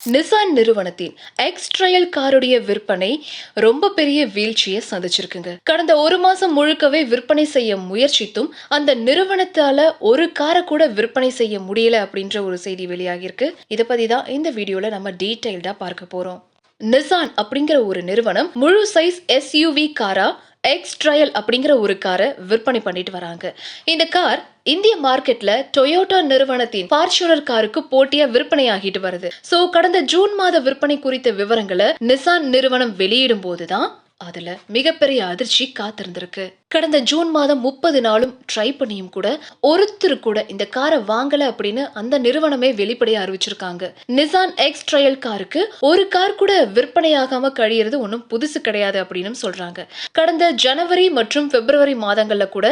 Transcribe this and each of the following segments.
Nissan நிறுவனத்தின் X trial காருடைய விற்பனை ரொம்ப பெரிய வீழ்ச்சியை சந்திச்சிருக்குங்க. கடந்த ஒரு மாசம் முழுக்கவே விற்பனை செய்ய முயற்சித்தும் அந்த நிறுவனத்தால ஒரு காரை கூட விற்பனை செய்ய முடியல அப்படின்ற ஒரு செய்தி வெளியாகிருக்கு. இதை பத்தி தான் இந்த வீடியோல நம்ம டீடைல்டா பார்க்க போறோம். நிசான் அப்படிங்கிற ஒரு நிறுவனம் முழு சைஸ் SUV காரா எக்ஸ் ட்ரையல் அப்படிங்கிற ஒரு காரை விற்பனை பண்ணிட்டு வராங்க. இந்த கார் இந்திய மார்க்கெட்ல டொயோட்டா நிறுவனத்தின் ஃபார்ச்சுனர் காருக்கு போட்டியா விற்பனை ஆகிட்டு வருது. சோ கடந்த ஜூன் மாத விற்பனை குறித்த விவரங்களை நிசான் நிறுவனம் வெளியிடும் போதுதான் அதுல மிகப்பெரிய அதிர்ச்சி காத்திருந்திருக்கு. கடந்த ஜூன் மாதம் 30 நாளும் ட்ரை பண்ணியும் கூட ஒருத்தர் கூட இந்த காரை வாங்கல அப்படின்னு அந்த நிறுவனமே வெளிப்படையா அறிவிச்சிருக்காங்க. நிசான் எக்ஸ் ட்ரையல் காருக்கு ஒரு கார் கூட விற்பனையாகாம கழியறது ஒன்றும் புதுசு கிடையாது அப்படின்னு சொல்றாங்க. கடந்த ஜனவரி மற்றும் பிப்ரவரி மாதங்கள்ல கூட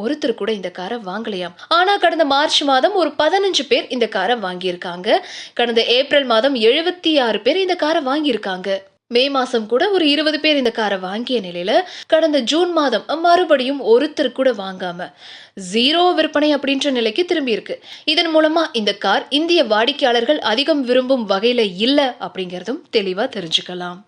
ஒருத்தர் கூட இந்த காரை வாங்கலையாம். ஆனா கடந்த மார்ச் மாதம் ஒரு 15 பேர் இந்த காரை வாங்கியிருக்காங்க. கடந்த ஏப்ரல் மாதம் 76 பேர் இந்த காரை வாங்கியிருக்காங்க. மே மாசம் கூட ஒரு 20 பேர் இந்த காரை வாங்கிய நிலையில கடந்த ஜூன் மாதம் மறுபடியும் ஒருத்தர் கூட வாங்காம 0 விற்பனை அப்படின்ற நிலைக்கு திரும்பி இருக்கு. இதன் மூலமா இந்த கார் இந்திய வாடிக்கையாளர்கள் அதிகம் விரும்பும் வகையில இல்ல அப்படிங்கறதும் தெளிவா தெரிஞ்சுக்கலாம்.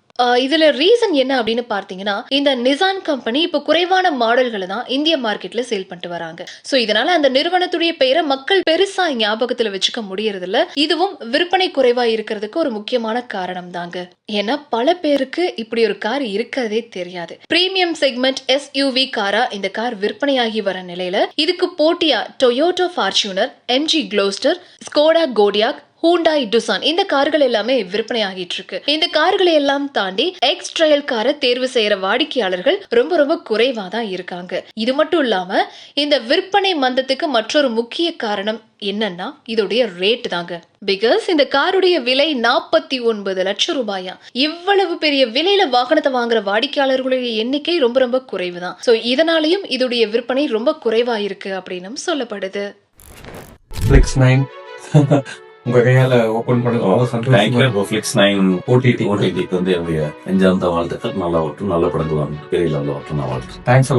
இதுல ரீசன் என்ன அப்படின்னு பார்த்தீங்கன்னா, இந்த நிசான் கம்பெனி இப்போ குறைவான மாடல்களை தான் இந்திய மார்க்கெட்ல சேல் பண்ணிட்டு வராங்க. சோ இதனால அந்த நிறுவனத்துடைய பெயரை மக்கள் பெருசா ஞாபகத்துல வச்சுக்க முடியறது இல்ல. இதுவும் விற்பனை குறைவா இருக்கிறதுக்கு ஒரு முக்கியமான காரணம் தாங்க. ஏன்னா பல பேருக்கு இப்படி ஒரு கார் இருக்கிறதே தெரியாது. பிரீமியம் செக்மெண்ட் SUV காரா இந்த கார் விற்பனையாகி வர நிலையில இதுக்கு போட்டியா Toyota Fortuner, MG Gloster, Skoda Kodiaq, Hyundai Tucson இந்த கார்கள் எல்லாமே விற்பனை ஆகிட்டு இருக்கு. இந்த கார்களை எல்லாம் தாண்டி எக்ஸ் ட்ரையல் காரை தேர்வு செய்யற வாடிக்கையாளர்கள் ரொம்ப ரொம்ப குறைவா தான் இருக்காங்க. இது மட்டும் இல்லாம இந்த விற்பனை மந்தத்துக்கு மற்றொரு முக்கிய காரணம் என்னன்னா இதோடைய ரேட் தாங்க. பிகாஸ் இந்த காருடைய விலை 49 லட்சம் ரூபாயா. இவ்வளவு பெரிய விலையில வாகனத்தை வாங்குற வாடிக்கையாளர்களுடைய எண்ணிக்கை ரொம்ப ரொம்ப குறைவு தான். சோ இதனாலையும் இதோடைய விற்பனை ரொம்ப குறைவா இருக்கு அப்படின்னு சொல்லப்படுது. உங்க கையால ஓபன் பண்ணுங்க. ஃபிளிக்ஸ் 9 ஓடிடிக்கு வந்து என்னுடைய நெஞ்சார்ந்த வாழ்த்துக்கள். நல்லா ஓட்டும், நல்ல படங்கள் பெரிய லெவலில் ஓட்டும். நான் வாழ்த்து. தேங்க்ஸ்.